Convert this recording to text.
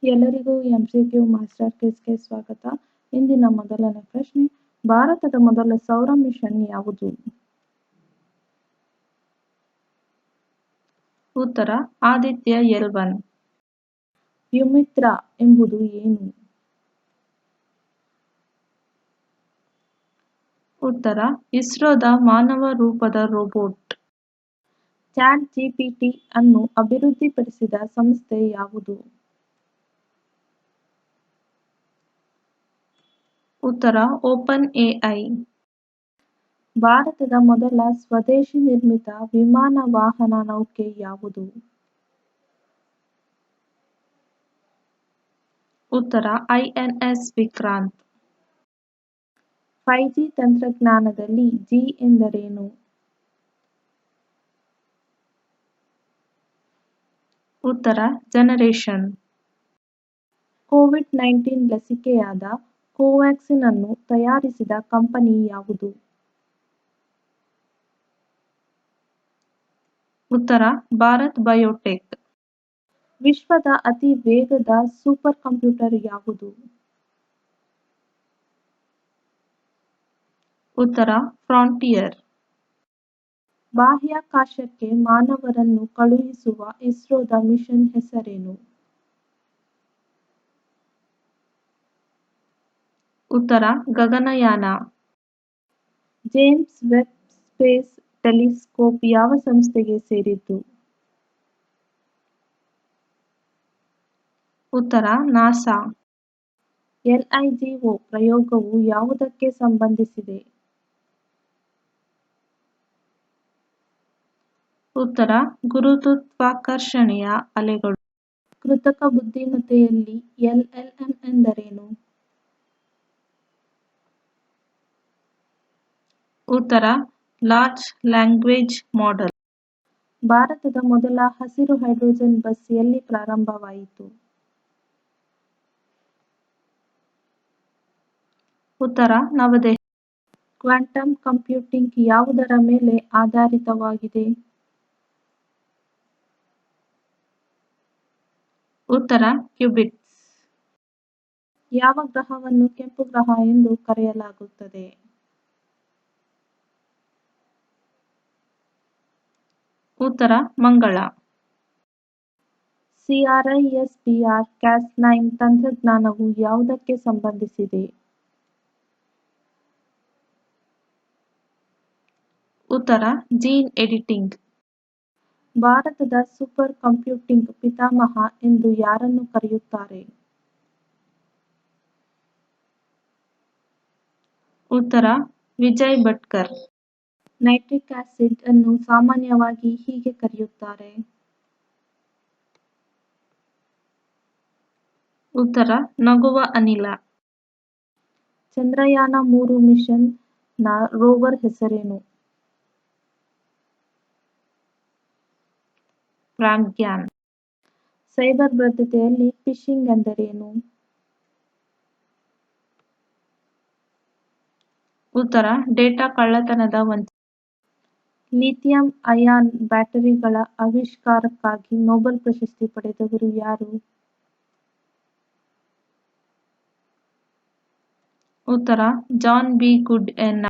ಎಲ್ಲರಿಗೂ MCQ master ಕ್ವಿಜ್ಗೆ ಸ್ವಾಗತ. ಇಂದಿನ ಮೊದಲನೇ ಪ್ರಶ್ನೆ, ಭಾರತದ ಮೊದಲ ಸೌರ ಮಿಷನ್ ಯಾವುದು? ಉತ್ತರ ಆದಿತ್ಯ L1. ಯುಮಿತ್ರ ಎಂಬುದು ಏನು? ಉತ್ತರ ಇಸ್ರೋದ ಮಾನವ ರೂಪದ ರೋಬೋಟ್. ಚಾಟ್ ಜಿಪಿಟಿ ಅನ್ನು ಅಭಿವೃದ್ಧಿಪಡಿಸಿದ ಸಂಸ್ಥೆ ಯಾವುದು? ಉತ್ತರ ಓಪನ್ ಎಐ. ಭಾರತದ ಮೊದಲ ಸ್ವದೇಶಿ ನಿರ್ಮಿತ ವಿಮಾನ ವಾಹನ ನೌಕೆ ಯಾವುದು? ಉತ್ತರ INS ವಿಕ್ರಾಂತ್. 5G ತಂತ್ರಜ್ಞಾನದಲ್ಲಿ G ಎಂದರೇನು? ಉತ್ತರ ಜನರೇಷನ್. ಕೋವಿಡ್-19 ಲಸಿಕೆಯಾದ ಕೋವ್ಯಾಕ್ಸಿನ್ ಅನ್ನು ತಯಾರಿಸಿದ ಕಂಪನಿ ಯಾವುದು? ಉತ್ತರ ಭಾರತ್ ಬಯೋಟೆಕ್. ವಿಶ್ವದ ಅತಿ ವೇಗದ ಸೂಪರ್ ಕಂಪ್ಯೂಟರ್ ಯಾವುದು? ಉತ್ತರ ಫ್ರಾಂಟಿಯರ್. ಬಾಹ್ಯಾಕಾಶಕ್ಕೆ ಮಾನವರನ್ನು ಕಳುಹಿಸುವ ಇಸ್ರೋದ ಮಿಷನ್ ಹೆಸರೇನು? ಉತ್ತರ Gaganyaan. James web space telescope ಯಾವ ಸಂಸ್ಥೆಗೆ ಸೇರಿದ್ದು? ಉತ್ತರ ನಾಸಾ. LIGO ಪ್ರಯೋಗವು ಯಾವುದಕ್ಕೆ ಸಂಬಂಧಿಸಿದೆ? ಉತ್ತರ ಗುರುತ್ವಾಕರ್ಷಣೆಯ ಅಲೆಗಳು. ಕೃತಕ ಬುದ್ಧಿಮತ್ತೆಯಲ್ಲಿ LLM ಎಂದರೇನು? ಉತ್ತರ ಲಾರ್ಜ್ ಲ್ಯಾಂಗ್ವೇಜ್ ಮಾಡೆಲ್. ಭಾರತದ ಮೊದಲ ಹಸಿರು ಹೈಡ್ರೋಜನ್ ಬಸ್ ಎಲ್ಲಿ ಪ್ರಾರಂಭವಾಯಿತು? ಉತ್ತರ ನವದೆಹಲಿ. ಕ್ವಾಂಟಮ್ ಕಂಪ್ಯೂಟಿಂಗ್ ಯಾವುದರ ಮೇಲೆ ಆಧಾರಿತವಾಗಿದೆ? ಉತ್ತರ ಕ್ಯೂಬಿಟ್ಸ್. ಯಾವ ಗ್ರಹವನ್ನು ಕೆಂಪು ಗ್ರಹ ಎಂದು ಕರೆಯಲಾಗುತ್ತದೆ? ಉತ್ತರ ಮಂಗಳ. CRISPR Cas9 ತಂತ್ರಜ್ಞಾನವು ಯಾವುದಕ್ಕೆ ಸಂಬಂಧಿಸಿದೆ? ಉತ್ತರ ಜೀನ್ ಎಡಿಟಿಂಗ್. ಭಾರತದ ಸೂಪರ್ ಕಂಪ್ಯೂಟಿಂಗ್ ಪಿತಾಮಹ ಎಂದು ಯಾರನ್ನು ಕರೆಯುತ್ತಾರೆ? ಉತ್ತರ ವಿಜಯ್ ಭಟ್ಕರ್. ನೈಟ್ರಿಕ್ ಆಸಿಡ್ ಅನ್ನು ಸಾಮಾನ್ಯವಾಗಿ ಹೀಗೆ ಕರೆಯುತ್ತಾರೆ? ಉತ್ತರ ನಗುವ ಅನಿಲ. ಚಂದ್ರಯಾನ-3 ಮಿಷನ್ ನ ರೋವರ್ ಹೆಸರೇನು? ಪ್ರಾಗ್ಯಾನ್. ಸೈಬರ್ ಭದ್ರತೆಯಲ್ಲಿ ಫಿಶಿಂಗ್ ಎಂದರೇನು? ಉತ್ತರ ಡೇಟಾ ಕಳ್ಳತನದ ವಂಚನೆ. ಲಿಥಿಯಂ ಅಯಾನ್ ಬ್ಯಾಟರಿಗಳ ಆವಿಷ್ಕಾರಕ್ಕಾಗಿ ನೊಬೆಲ್ ಪ್ರಶಸ್ತಿ ಪಡೆದವರು ಯಾರು? ಉತ್ತರ ಜಾನ್ ಬಿ ಗುಡ್ ಎನ್.